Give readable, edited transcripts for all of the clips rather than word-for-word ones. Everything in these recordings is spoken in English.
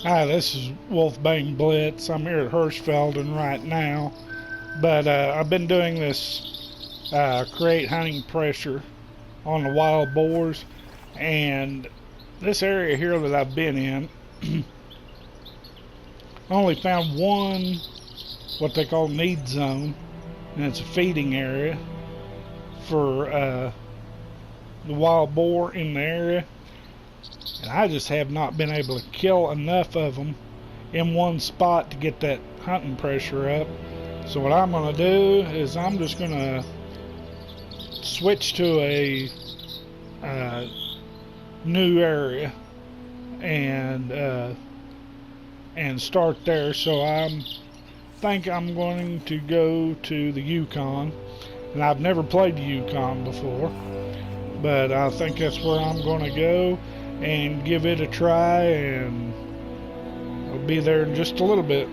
Hi, this is WOLVZBANEBLITZ. I'm here at Hirschfelden right now, but I've been doing this create hunting pressure on the wild boars, and this area here that I've been in, I only found one what they call need zone, and it's a feeding area for the wild boar in the area. And I just have not been able to kill enough of them in one spot to get that hunting pressure up. So what I'm going to do is I'm just going to switch to a new area and start there. So I think I'm going to go to the Yukan, and I've never played the Yukan before, but I think that's where I'm going to go and give it a try, and I'll be there in just a little bit.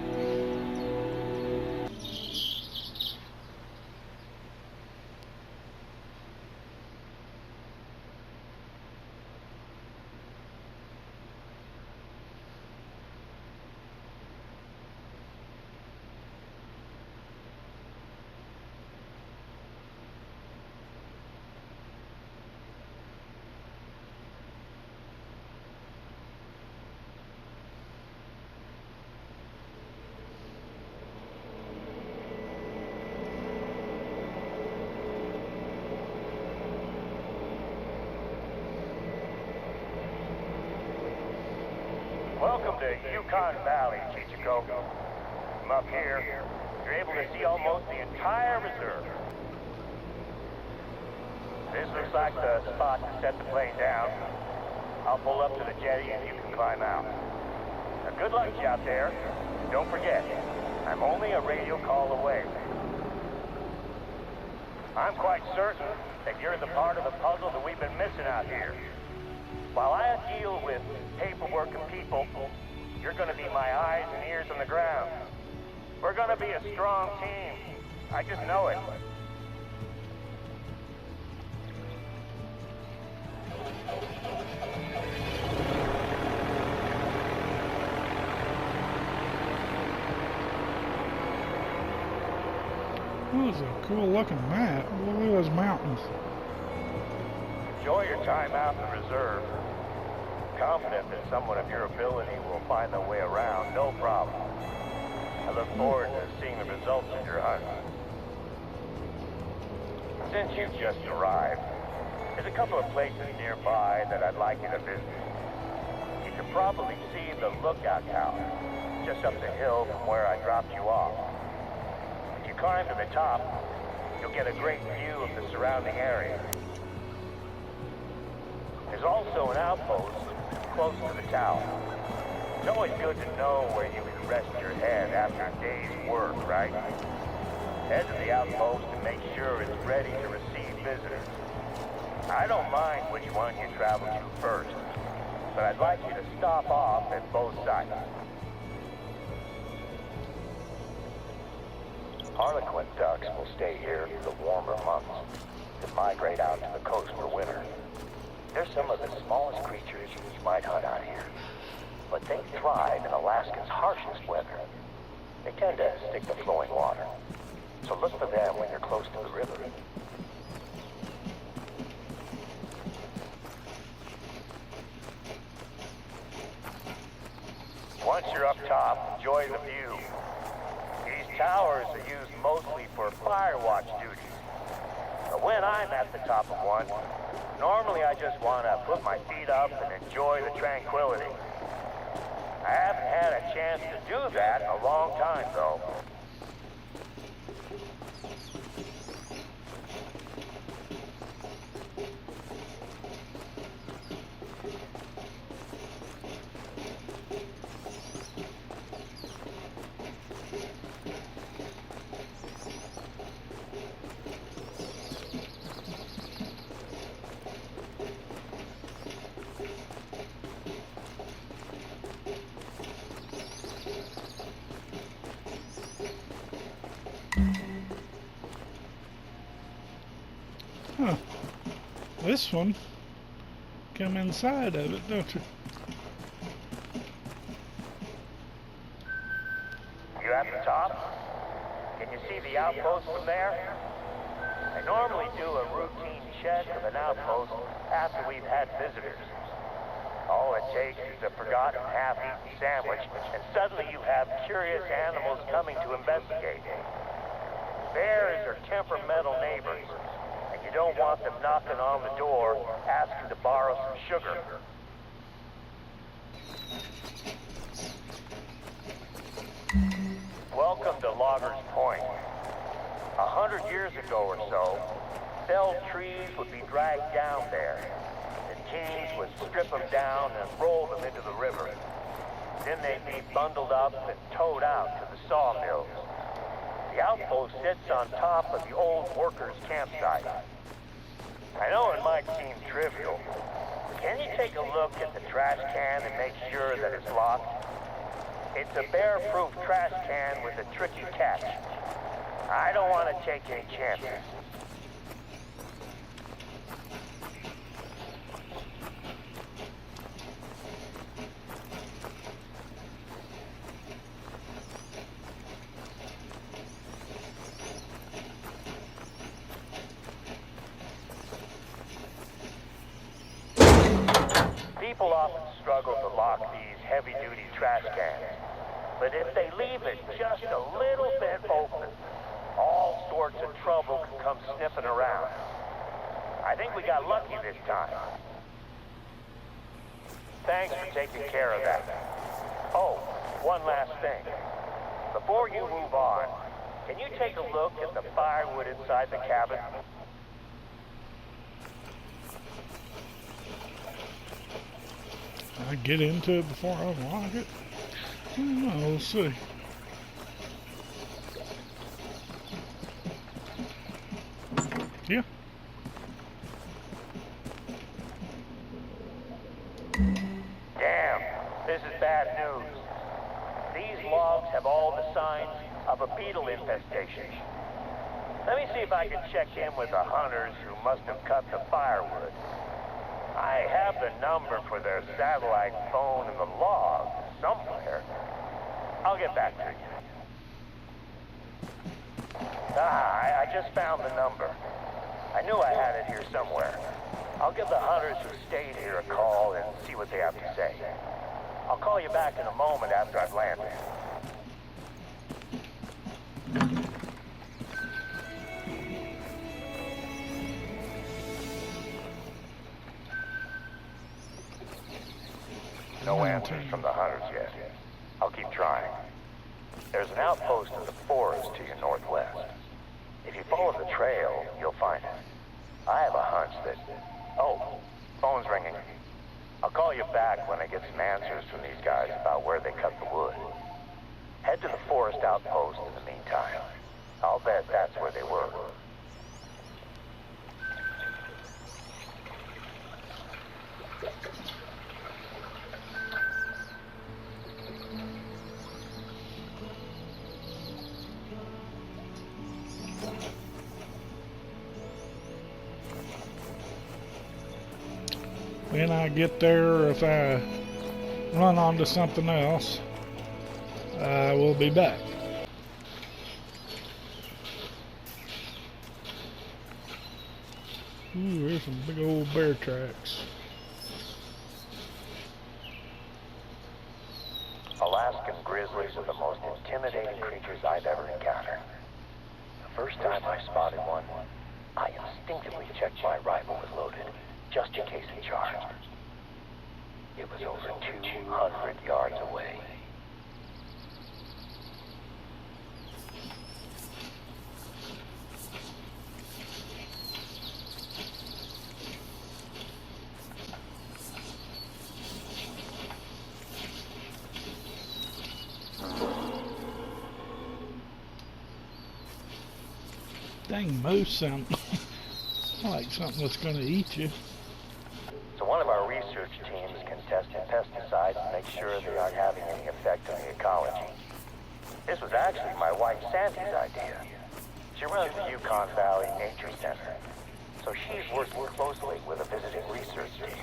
Welcome to Yukan Valley, Chichiko. From up here, you're able to see almost the entire reserve. This looks like the spot to set the plane down. I'll pull up to the jetty and you can climb out. Now, good luck to you out there. Don't forget, I'm only a radio call away. I'm quite certain that you're the part of the puzzle that we've been missing out here. While I deal with paperwork and people, you're going to be my eyes and ears on the ground. We're going to be a strong team. I just know it. That was a cool looking map. Look at those mountains. Enjoy your time out in the reserve. Confident that someone of your ability will find their way around, no problem. I look forward to seeing the results of your hunt. Since you've just arrived, there's a couple of places nearby that I'd like you to visit. You can probably see the lookout tower just up the hill from where I dropped you off. If you climb to the top, you'll get a great view of the surrounding area. There's also an outpost close to the tower. It's always good to know where you can rest your head after a day's work, right? Head to the outpost and make sure it's ready to receive visitors. I don't mind which one you travel to first, but I'd like you to stop off at both sites. Harlequin ducks will stay here for the warmer months and migrate out to the coast for winter. They're some of the smallest creatures you might hunt out here, but they thrive in Alaska's harshest weather. They tend to stick to flowing water, so look for them when you're close to the river. Once you're up top, enjoy the view. These towers are used mostly for fire watch duties. But when I'm at the top of one, normally I just want to put my feet up and enjoy the tranquility. I haven't had a chance to do that in a long time, though. Huh. This one, come inside of it, don't you? outpost from there? I normally do a routine check of an outpost after we've had visitors. All it takes is a forgotten half-eaten sandwich, and suddenly you have curious animals coming to investigate. Bears are temperamental neighbors, and you don't want them knocking on the door asking to borrow some sugar. Welcome to Loggers Point. 100 years ago or so, felled trees would be dragged down there. The teams would strip them down and roll them into the river. Then they'd be bundled up and towed out to the sawmills. The outpost sits on top of the old workers' campsite. I know it might seem trivial, but can you take a look at the trash can and make sure that it's locked? It's a bear-proof trash can with a tricky catch. I don't want to take any chances. People often struggle to lock these heavy-duty trash cans, but if they leave it just a little bit open, all sorts of trouble can come sniffing around. I think we got lucky this time. Thanks for taking care of that. Oh, one last thing. Before you move on, can you take a look at the firewood inside the cabin? I get into it before I unlock it? I don't know, we'll see. Yeah. Damn, this is bad news. These logs have all the signs of a beetle infestation. Let me see if I can check in with the hunters who must have cut the firewood. I have the number for their satellite phone in the log somewhere. I'll get back to you. I just found the number. I knew I had it here somewhere. I'll give the hunters who stayed here a call and see what they have to say. I'll call you back in a moment after I've landed. No answers from the hunters yet. I'll keep trying. There's an outpost in the forest to your northwest. If you follow the trail, you'll find it. I have a hunch that... Oh, phone's ringing. I'll call you back when I get some answers from these guys about where they cut the wood. Head to the forest outpost in the meantime. I'll bet that's where they were. When I get there, if I run onto something else, I will be back. Ooh, there's some big old bear tracks. Alaskan grizzlies are the most intimidating creatures I've ever encountered. The first time I spotted one, I instinctively checked my rifle was loaded, just in case it charged. It was over 200 yards away. Dang, moose sound like something that's going to eat you. So one of our research teams can test pesticides and make sure they aren't having any effect on the ecology. This was actually my wife Sandy's idea. She runs the Yukan Valley Nature Center, so she's working closely with a visiting research team.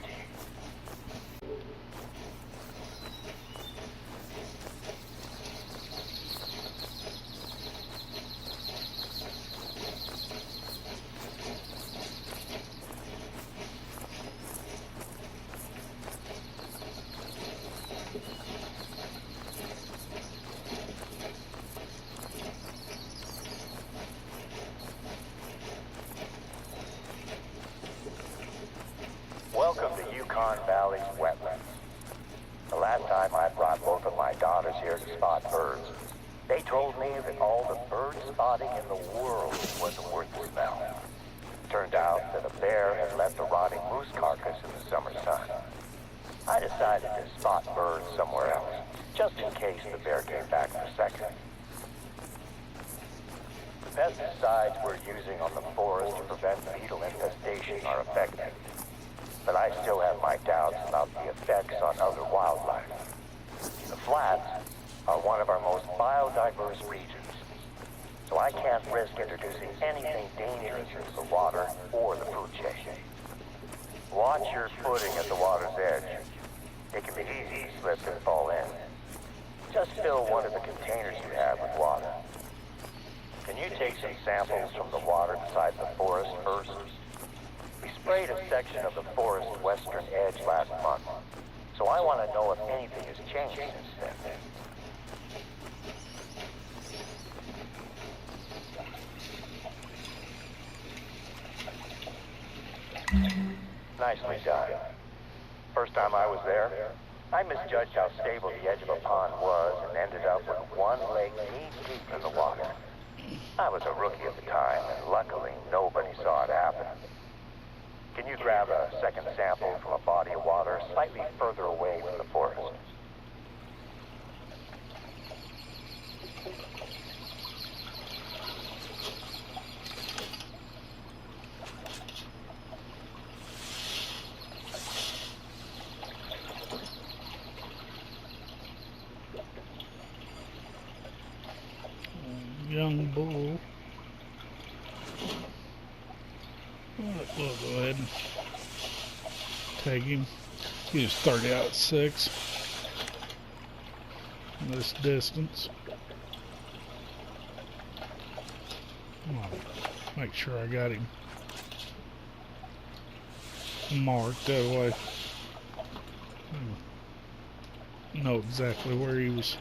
Yukon Valley's wetlands. The last time I brought both of my daughters here to spot birds, they told me that all the bird spotting in the world wasn't worth the smell. Turned out that a bear had left a rotting moose carcass in the summer sun. I decided to spot birds somewhere else, just in case the bear came back for seconds. The pesticides we're using on the forest to prevent beetle infestation are effective, but I still have my doubts about the effects on other wildlife. The flats are one of our most biodiverse regions, so I can't risk introducing anything dangerous into the water or the food chain. Watch your footing at the water's edge. It can be easy to slip and fall in. Just fill one of the containers you have with water. Can you take some samples from the water beside the forest first? We sprayed a section of the forest's western edge last month, so I want to know if anything has changed since then. Nicely done. First time I was there, I misjudged how stable the edge of a pond was and ended up with one leg knee-deep in the water. I was a rookie at the time, and luckily nobody saw it happen. Can you grab a second sample from a body of water slightly further away from the forest? Young bull. We'll go ahead and take him. He was 30 out 6 in this distance. I'll make sure I got him marked that way. Know exactly where he was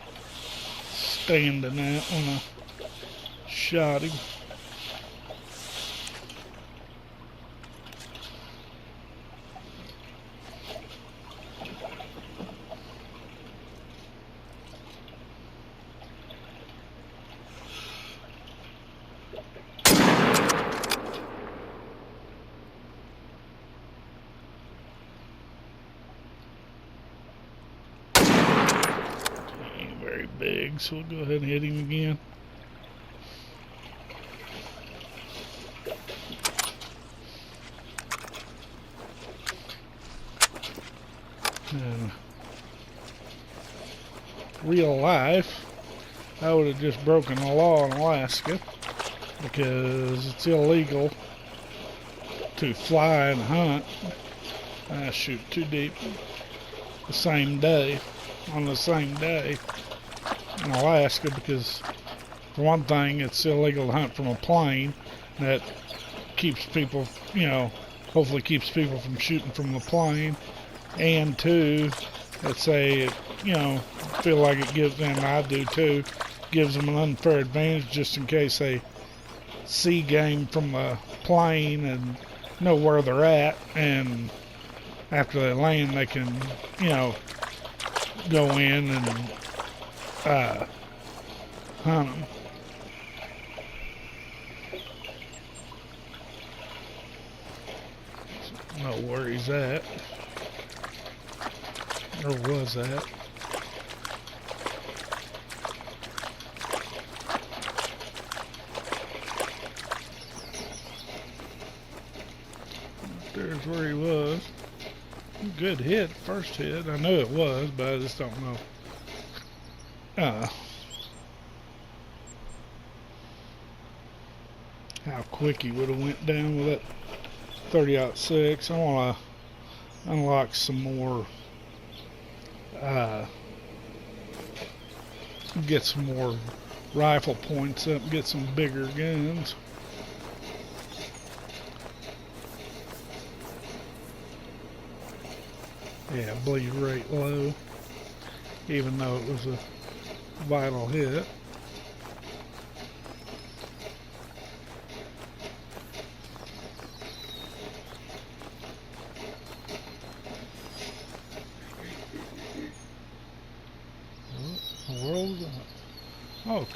standing at when I shot him. He ain't very big, so we'll go ahead and hit him again. In real life, I would have just broken the law in Alaska because it's illegal to fly and hunt, shoot too deep the same day, on the same day in Alaska, because for one thing it's illegal to hunt from a plane. That keeps people, hopefully keeps people from shooting from the plane. And two, let's say, feel like it gives them, I do too, gives them an unfair advantage just in case they see game from the plane and know where they're at, and after they land they can, go in and hunt them. Know where he's at. Or was that? There's where he was. Good hit, first hit. I knew it was, but I just don't know how quick he would have went down with that 30-06. I want to unlock some more. Get some more rifle points up, get some bigger guns. Yeah, bleed rate low, even though it was a vital hit.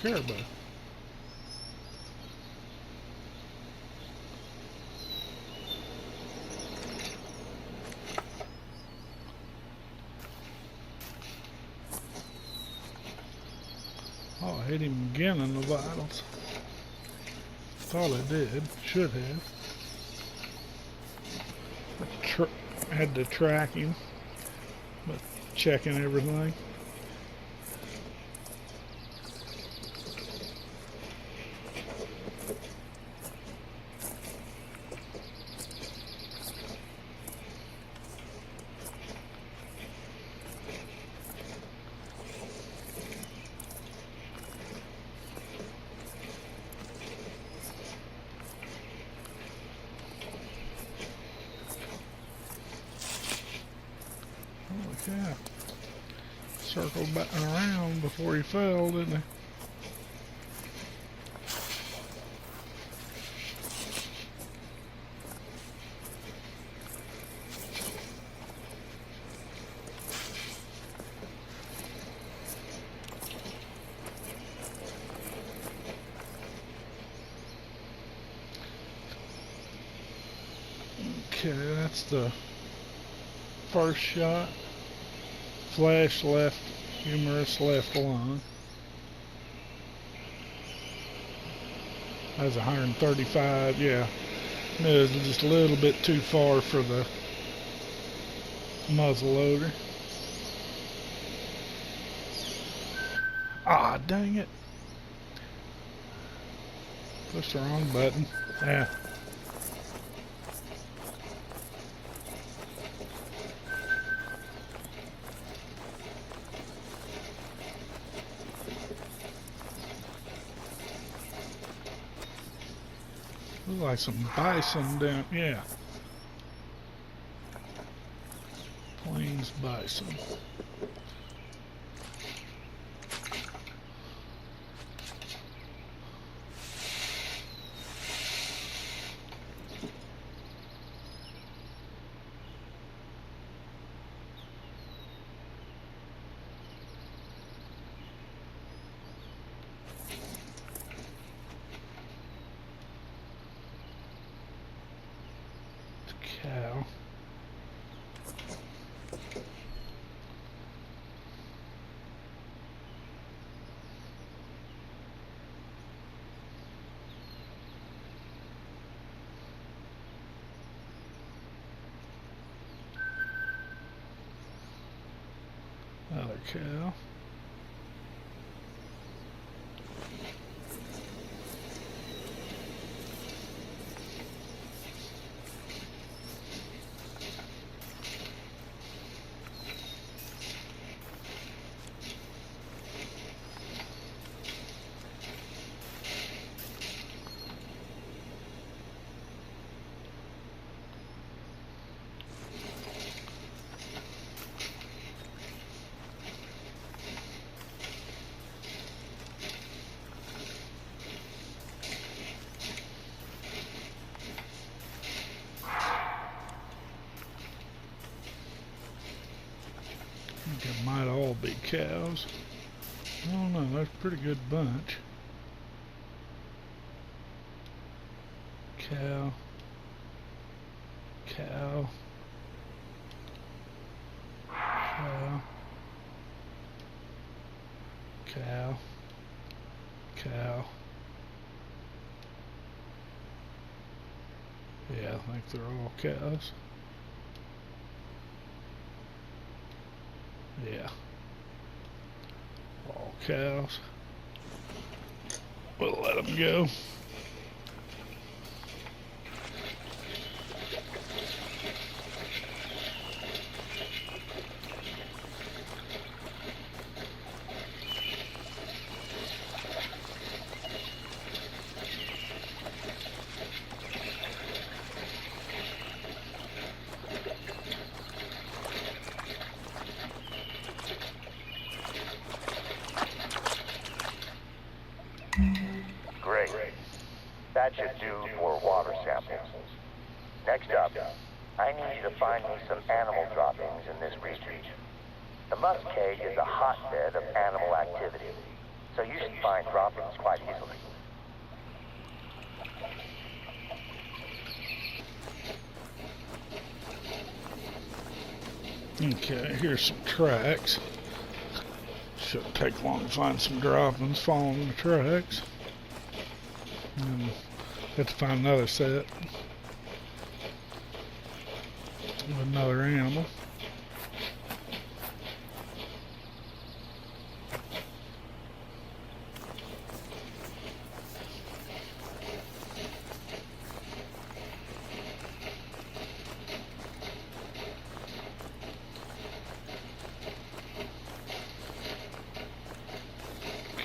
caribou. Oh, I hit him again in the vitals. Thought I did. Should have. Had to track him, but checking everything. Yeah, circled back around before he fell, didn't he? Okay, that's the first shot. Flash left, humerus left lung. That's 135, yeah. It was just a little bit too far for the muzzle loader. Ah, dang it. Pushed the wrong button. Yeah. Looks like some bison down, yeah. Plains bison. Cow. Another cow. I think it might all be cows. I don't know, that's a pretty good bunch. Cow. Cow. Cow. Cow. Cow. Yeah, I think they're all cows. Yeah. All cows. We'll let them go. Great. That should do for water samples. Next up, I need you to find me some animal droppings in this region. The muskeg is a hotbed of animal activity. so you should find droppings quite easily. Okay, here's some tracks. Shouldn't take long to find some droppings following the tracks. And have to find another set with another animal.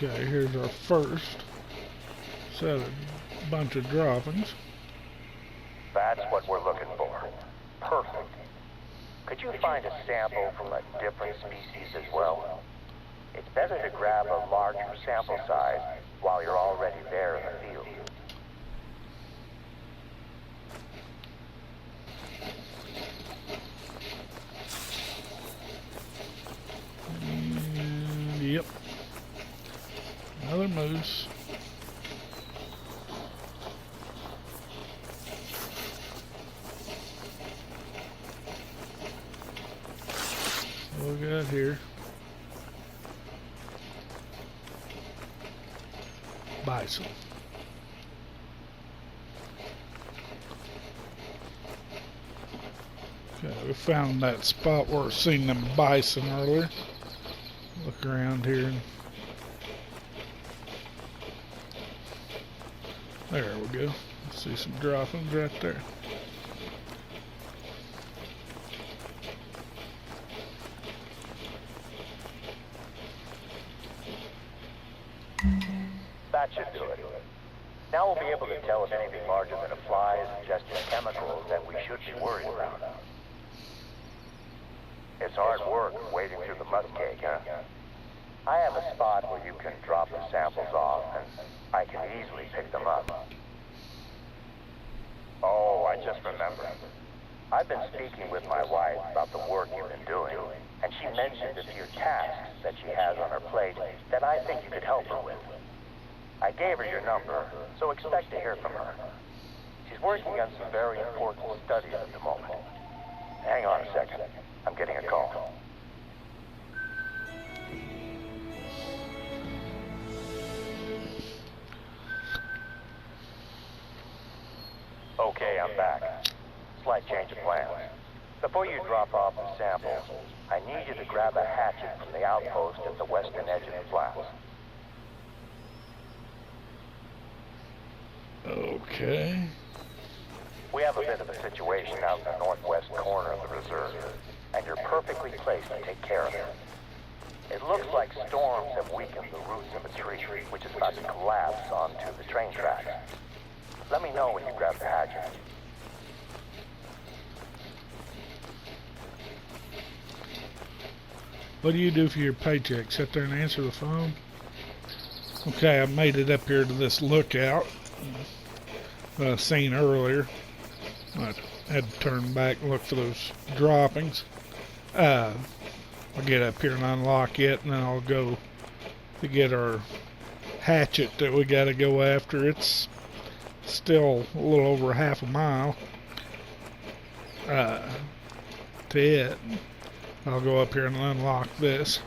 Okay, here's our first set of bunch of droppings. That's what we're looking for. Perfect. Could you find a sample from a different species as well? It's better to grab a larger sample size while you're already there in the field. Yep. Another moose. What we got here? Bison. Okay, we found that spot where we seen them bison earlier. Look around here. There we go. See some droppings right there. That should do it. Now we'll be able to tell if anything larger than a fly is ingesting chemicals that we should be worried about. It's hard work wading through the muskeg, huh? I have a spot where you can drop the samples off, and I can easily pick them up. Oh, I just remembered. I've been speaking with my wife about the work you've been doing, and she mentioned a few tasks that she has on her plate that I think you could help her with. I gave her your number, so expect to hear from her. She's working on some very important studies at the moment. Hang on a second. I'm getting a call. Okay, I'm back. Slight change of plans. Before you drop off the samples, I need you to grab a hatchet from the outpost at the western edge of the flats. Okay. We have a bit of a situation out in the northwest corner of the reserve, and you're perfectly placed to take care of it. It looks like storms have weakened the roots of a tree, which is about to collapse onto the train tracks. Let me know when you grab the hatchet. What do you do for your paycheck? Sit there and answer the phone? Okay, I made it up here to this lookout that I seen earlier. I had to turn back and look for those droppings. I'll get up here and unlock it, and then I'll go to get our hatchet that we got to go after. It's still a little over half a mile to it. I'll go up here and unlock this.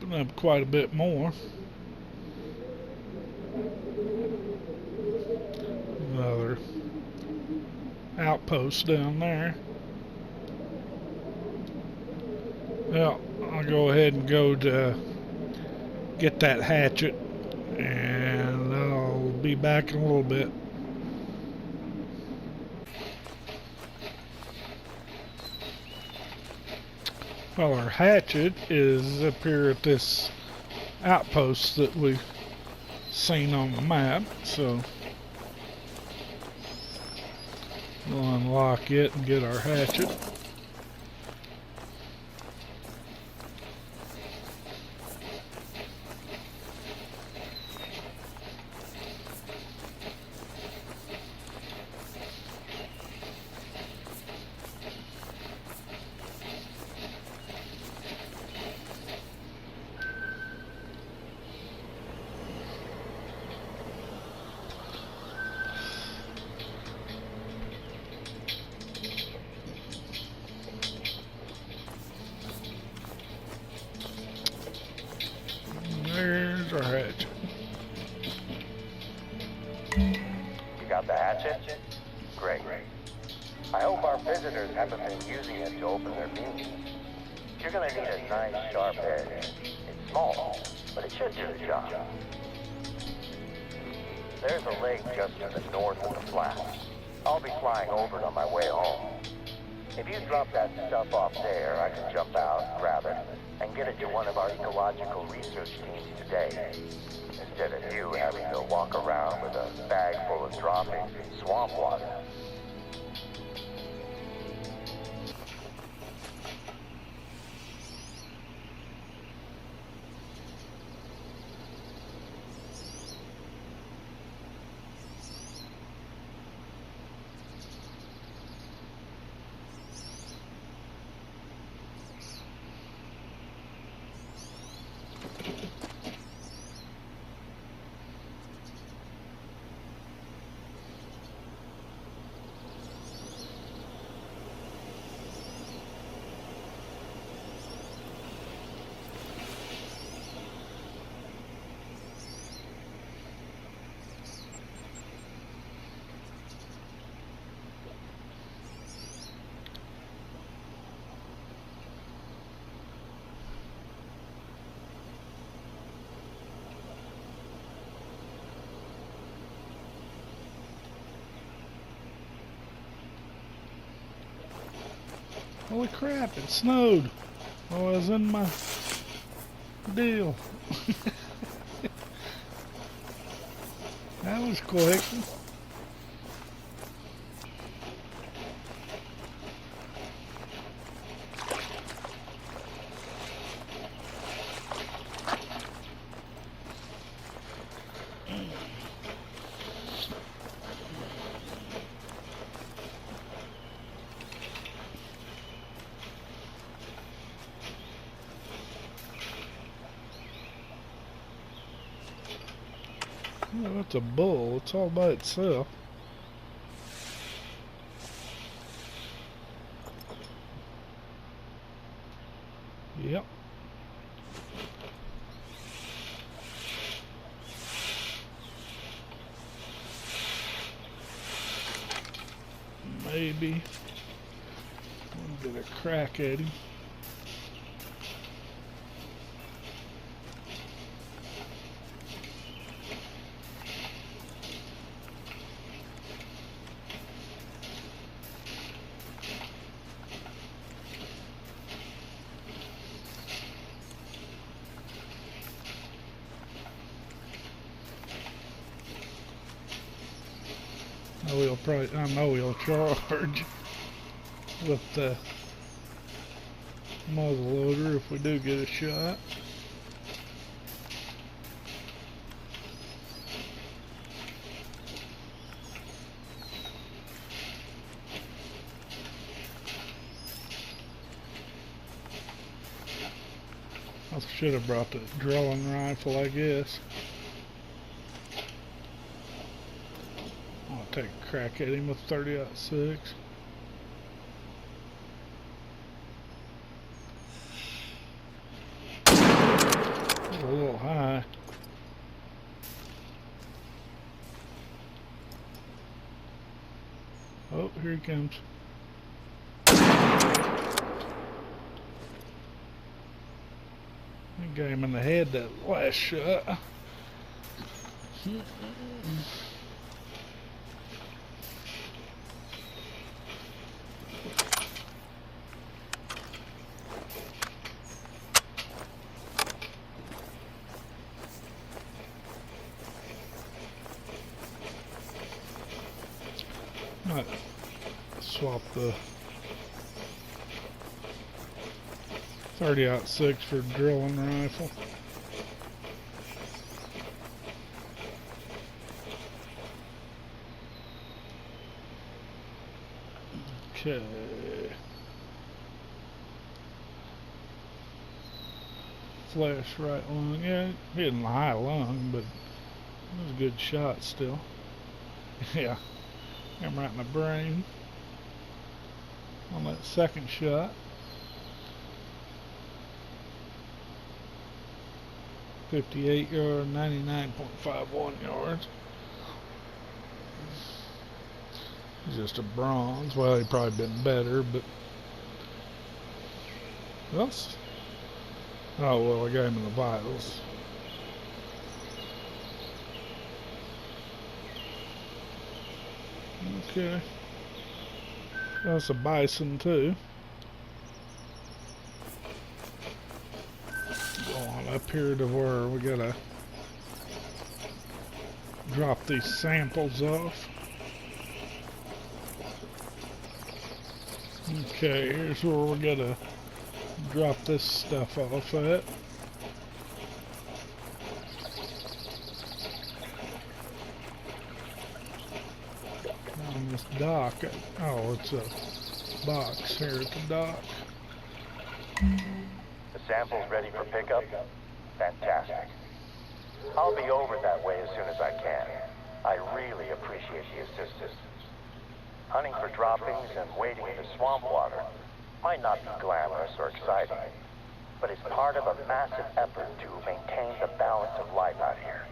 Open up quite a bit more. Another outpost down there. Well, I'll go ahead and go to get that hatchet, and I'll be back in a little bit. Well, our hatchet is up here at this outpost that we seen on the map, so we'll unlock it and get our hatchet. You got the hatchet? Great. I hope our visitors haven't been using it to open their means. You're gonna need a nice sharp edge. It's small, but it should do the job. There's a lake just to the north of the flats. I'll be flying over it on my way home. If you drop that stuff off there, I can jump out, grab it, and get it to one of our ecological research teams today. Instead of you having to walk around with a bag full of droppings in swamp water. Holy crap, it snowed. I was in my deal. That was quick. Oh, that's a bull. It's all by itself. Yep. Maybe. I'll get a crack at him. I know he'll charge with the muzzle loader if we do get a shot. I should have brought the drilling rifle, I guess. I'll take a crack at him with 30-06. A little high. Oh, here he comes. I got him in the head that last shot. Might swap the 30-06 for drilling rifle. Okay. Flash right lung. Yeah, hitting the high lung, but it was a good shot still. Yeah. I'm right in the brain on that second shot. 58 yard, 99.51 yards. He's just a bronze. Well, he'd probably been better, but... Else? Oh, well, I got him in the vitals. Okay. That's a bison, too. Going up here to where we gotta drop these samples off. Okay, here's where we're gonna drop this stuff off at. On this dock. Oh, it's a box here at the dock. The sample's ready for pickup? Fantastic. I'll be over that way as soon as I can. I really appreciate the assistance. Hunting for droppings and wading into swamp water might not be glamorous or exciting, but it's part of a massive effort to maintain the balance of life out here.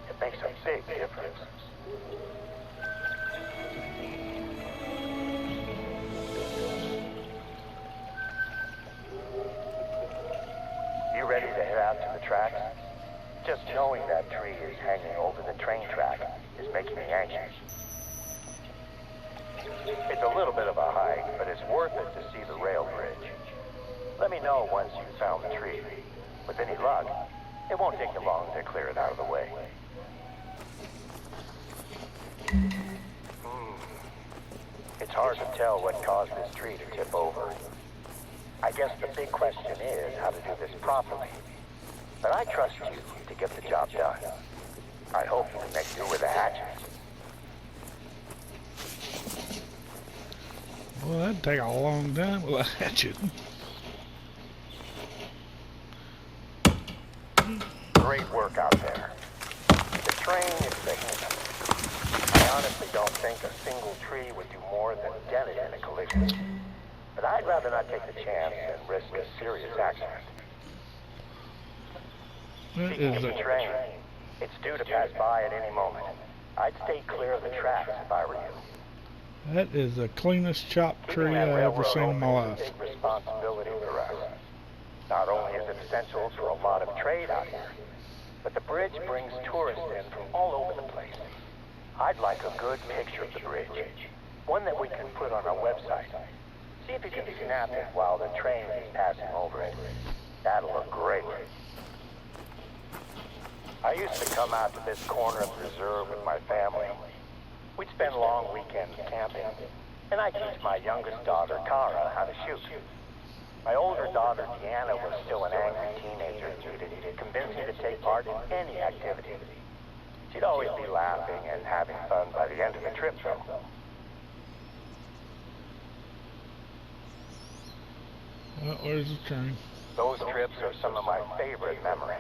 It makes a big difference. You ready to head out to the tracks? Just knowing that tree is hanging over the train track is making me anxious. It's a little bit of a hike, but it's worth it to see the rail bridge. Let me know once you've found the tree. With any luck, it won't take you long to clear it out of the way. It's hard to tell what caused this tree to tip over. I guess the big question is how to do this properly. But I trust you to get the job done. I hope you can make do with a hatchet. Well, that'd take a long time with a hatchet. Great work out there. The train is behemoth. I honestly don't think a single tree would do more than dent it in a collision. But I'd rather not take the chance and risk a serious accident. Speaking of the train, it's due to pass by at any moment. I'd stay clear of the tracks if I were you. That is the cleanest chopped tree I've ever seen in my life. It's a big responsibility for us. Not only is it essential for a lot of trade out here, but the bridge brings tourists in from all over the place. I'd like a good picture of the bridge, one that we can put on our website. See if you can snap it while the train is passing over it. That'll look great. I used to come out to this corner of the reserve with my family. We'd spend long weekends camping, and I teach my youngest daughter, Kara, how to shoot. My older daughter, Deanna, was still an angry teenager and needed to convince me to take part in any activity. She'd always be laughing and having fun by the end of the trip, though. Where's the train? Those trips are some of my favorite memories.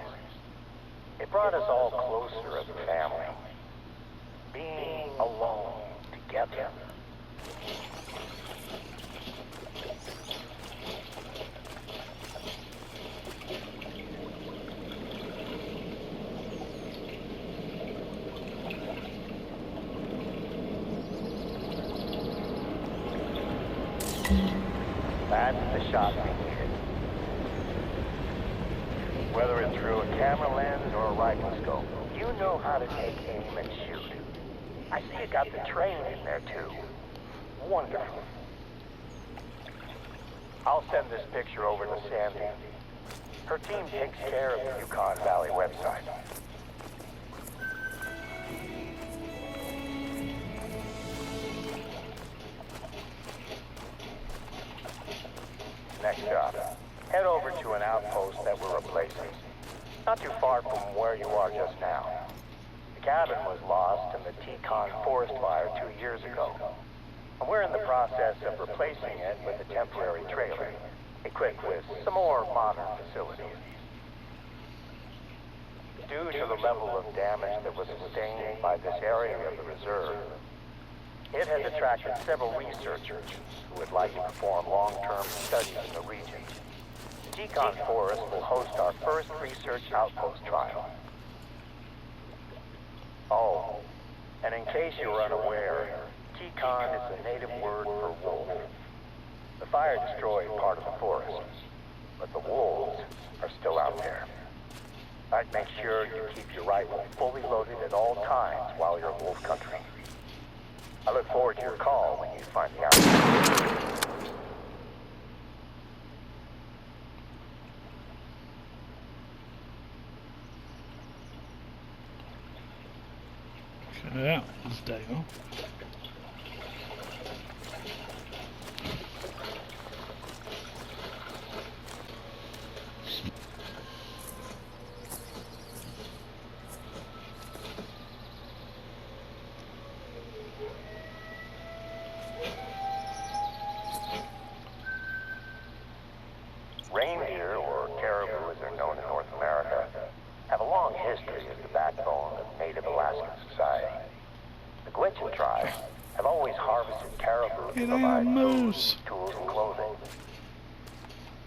It brought us all closer as a family. Being alone together. That's the shot we needed. Whether it's through a camera lens or a rifle scope, you know how to take aim and shoot. I see you got the train in there too. Wonderful. I'll send this picture over to Sandy. Her team takes care of the Yukan Valley website. Next up, head over to an outpost that we're replacing. Not too far from where you are just now. The cabin was lost in the Yukan forest fire 2 years ago. And we're in the process of replacing it with a temporary trailer, equipped with some more modern facilities. Due to the level of damage that was sustained by this area of the reserve, it has attracted several researchers who would like to perform long-term studies in the region. The Yukan Forest will host our first research outpost trial. Oh, and in case you were unaware, Yukan is the native word for wolf. The fire destroyed part of the forest, but the wolves are still out there. I'd make sure you keep your rifle fully loaded at all times while you're in wolf country. I look forward to your call when you find the outfit. Yeah, it's down. Reindeer, or caribou as they're known in North America, have a long history as the backbone of Native Alaskan society. The Gwich'in tribe have always harvested caribou to provide food, tools, and clothing.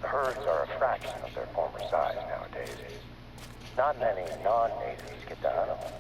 The herds are a fraction of their former size nowadays. Not many non-natives get to hunt them.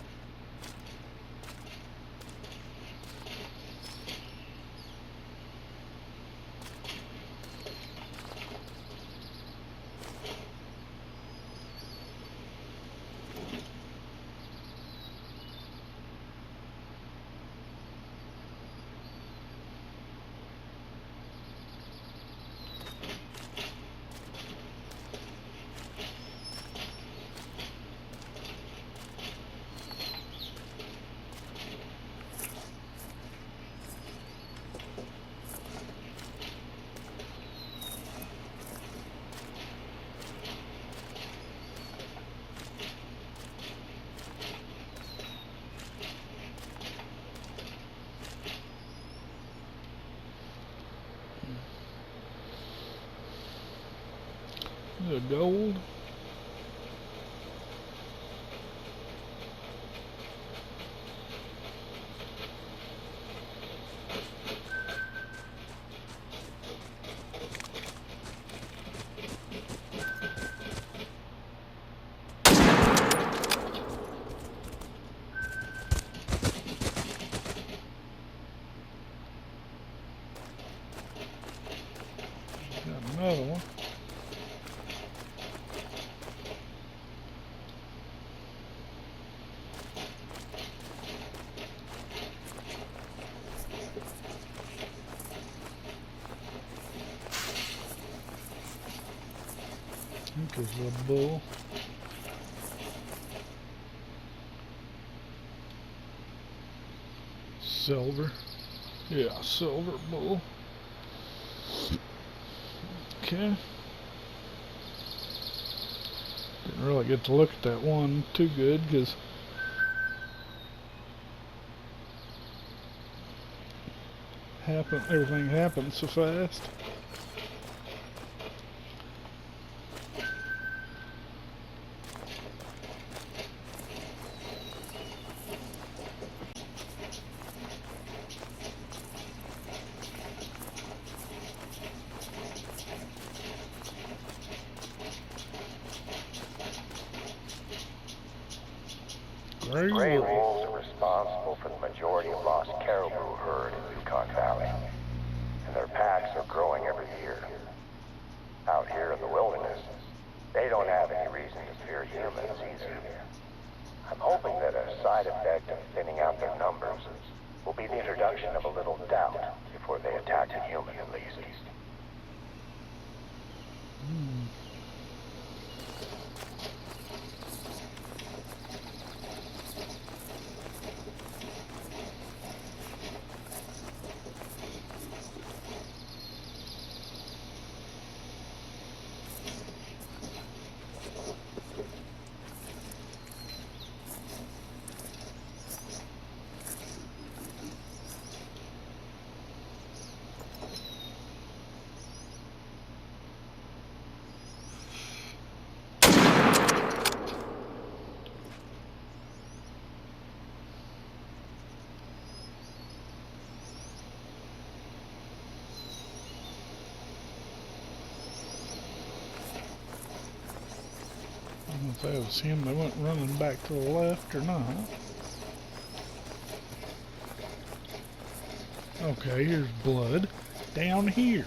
The gold. Got another one. I think it's a bull. Silver. Yeah, silver bull. Okay. Didn't really get to look at that one too good because everything happened so fast. Gray wolves are responsible for the majority of lost caribou herd in Yukan Valley, and their packs are growing every year. Out here in the wilderness, they don't have any reason to fear humans either. I'm hoping that a side effect of thinning out their numbers will be the introduction of a little doubt before they attack a human at least. I don't know if that was him. They went running back to the left or not. Okay, here's blood down here.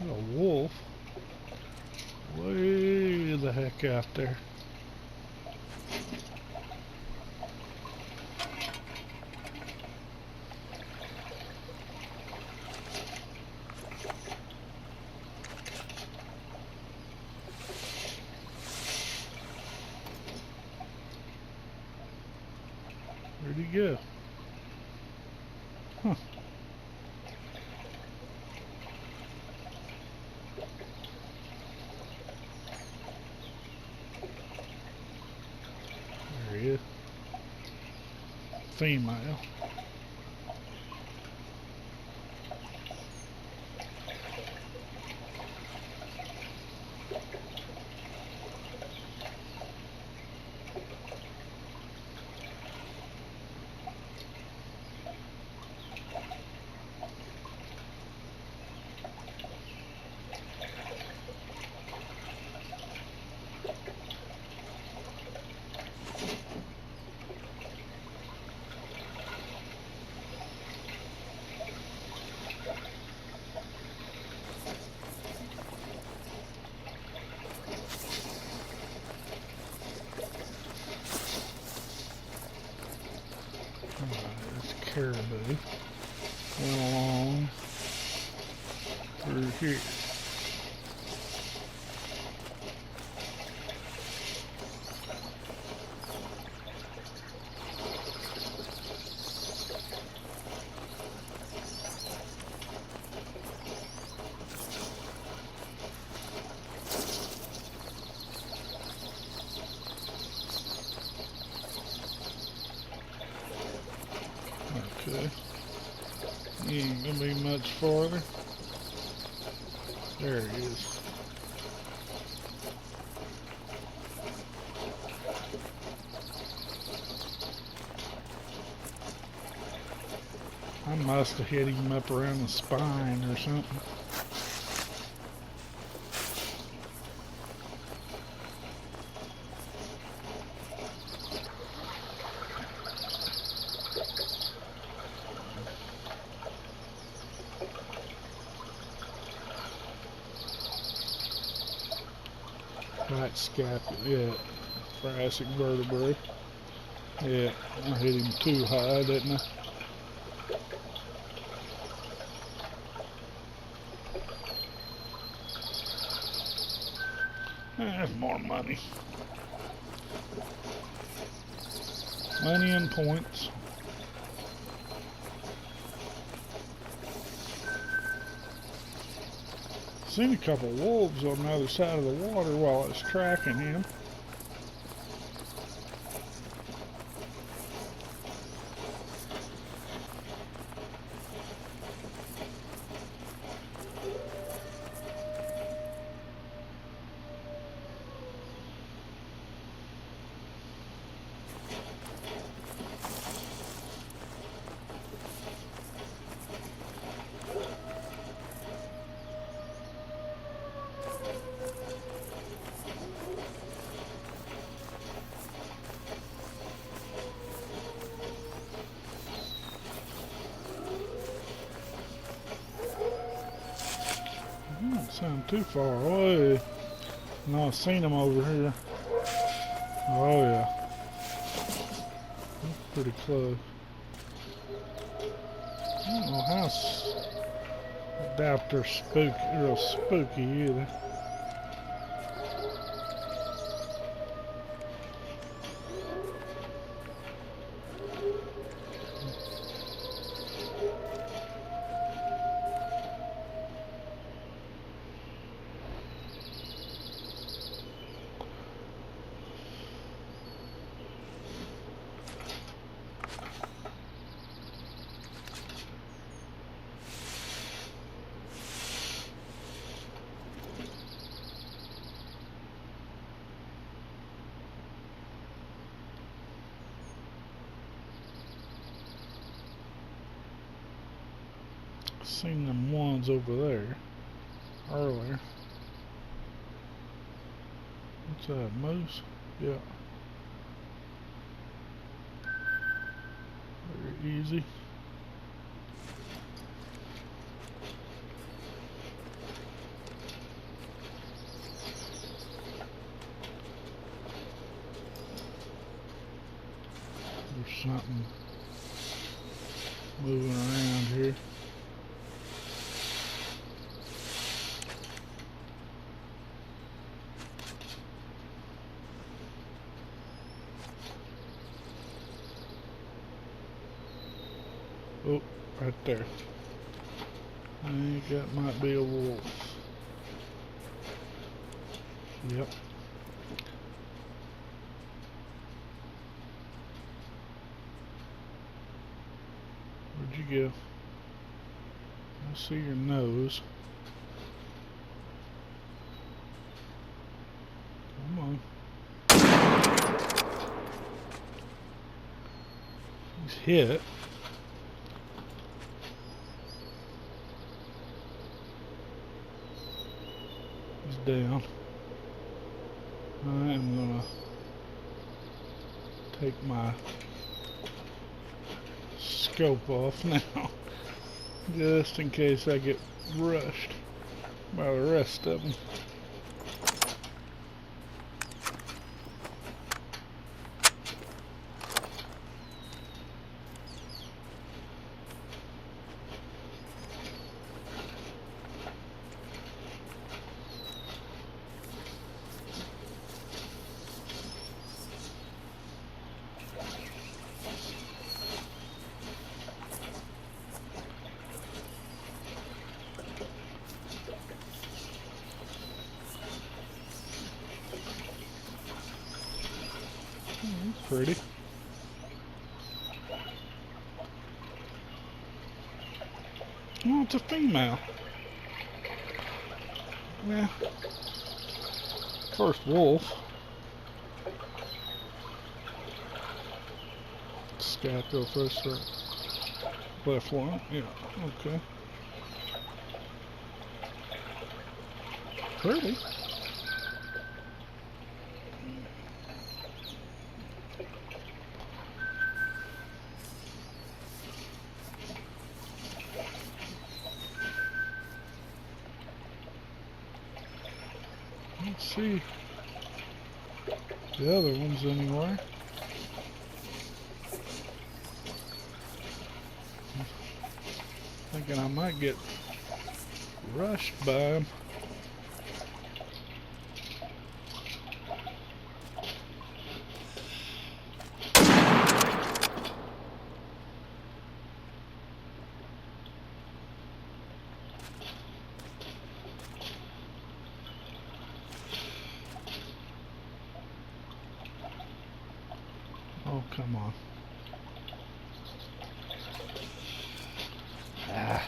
A wolf way the heck out there. Where'd he go? Huh. There he is. Female. Caribou went along through here. Okay. He ain't gonna be much farther. There he is. I must have hit him up around the spine or something. Right scapula, yeah, thoracic vertebrae. Yeah, I hit him too high, didn't I? That's more money. Money and points. Seen a couple wolves on the other side of the water while I was tracking him. Don't sound too far away. No, I've seen them over here. Oh yeah. That's pretty close. I don't know how. I doubt they're real spooky either. Seen them ones over there earlier. What's that, moose? Yeah. Very easy. There's something moving around here. Oh, right there. I think that might be a wolf. Yep. Where'd you go? I see your nose. Come on. He's hit. He's down. I am gonna take my scope off now, just in case I get rushed by the rest of them. Pretty. Oh, it's a female. Yeah. First wolf. Scout go first, right? Left one. Yeah. Okay. Pretty. Let's see the other ones anyway. Thinking I might get rushed by them. Oh, come on. Ah.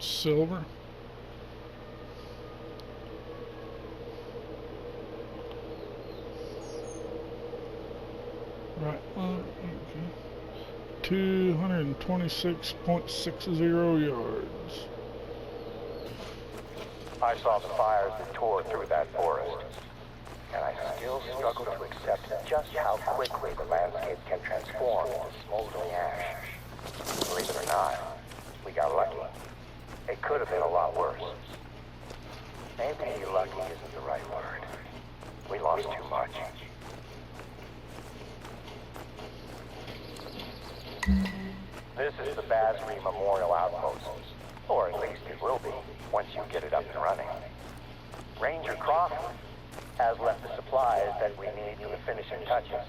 Silver. Right, okay. 226.60 yards. I saw the fires that tore through that forest, and I still struggle to accept just how quickly the landscape can transform into smoldering ash. Believe it or not, we got lucky. It could have been a lot worse. Maybe lucky isn't the right word. We lost too much. This is the Basri Memorial Outpost, or at least it will be once you get it up and running. Ranger Crawford has left the supplies that we need for the finishing touches.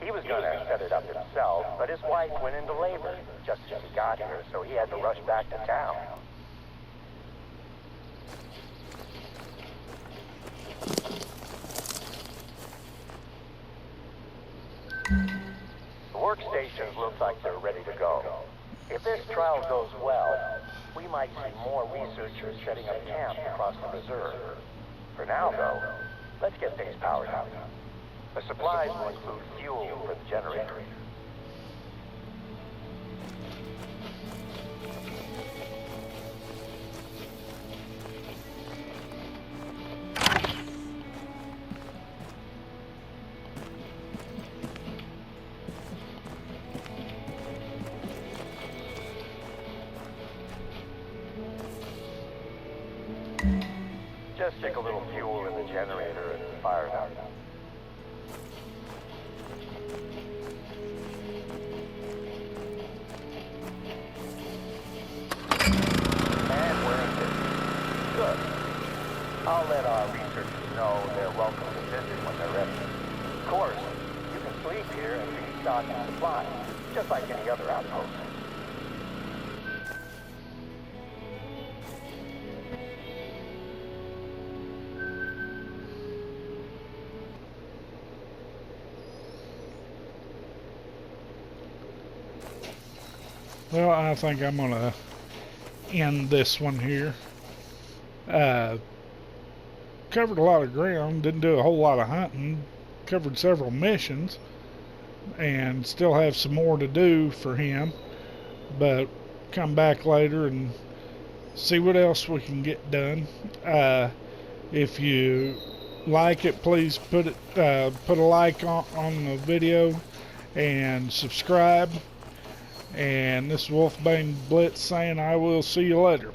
He was going to set it up himself, but his wife went into labor just as he got here, so he had to rush back to town. The workstations look like they're ready to go. If this trial goes well, we might see more researchers setting up camp across the reserve. For now, though, let's get things powered up. The supplies will include fuel for the generator. Just stick a little fuel in the generator and fire it up. And we're in business. Good. I'll let our researchers know they're welcome to visit when they're ready. Of course, you can sleep here and restock and supplies, just like any other outpost. Well, I think I'm going to end this one here. Covered a lot of ground, didn't do a whole lot of hunting, covered several missions, and still have some more to do for him. But come back later and see what else we can get done. If you like it, please put a like on the video and subscribe. And this is WOLVZBANEBLITZ saying I will see you later.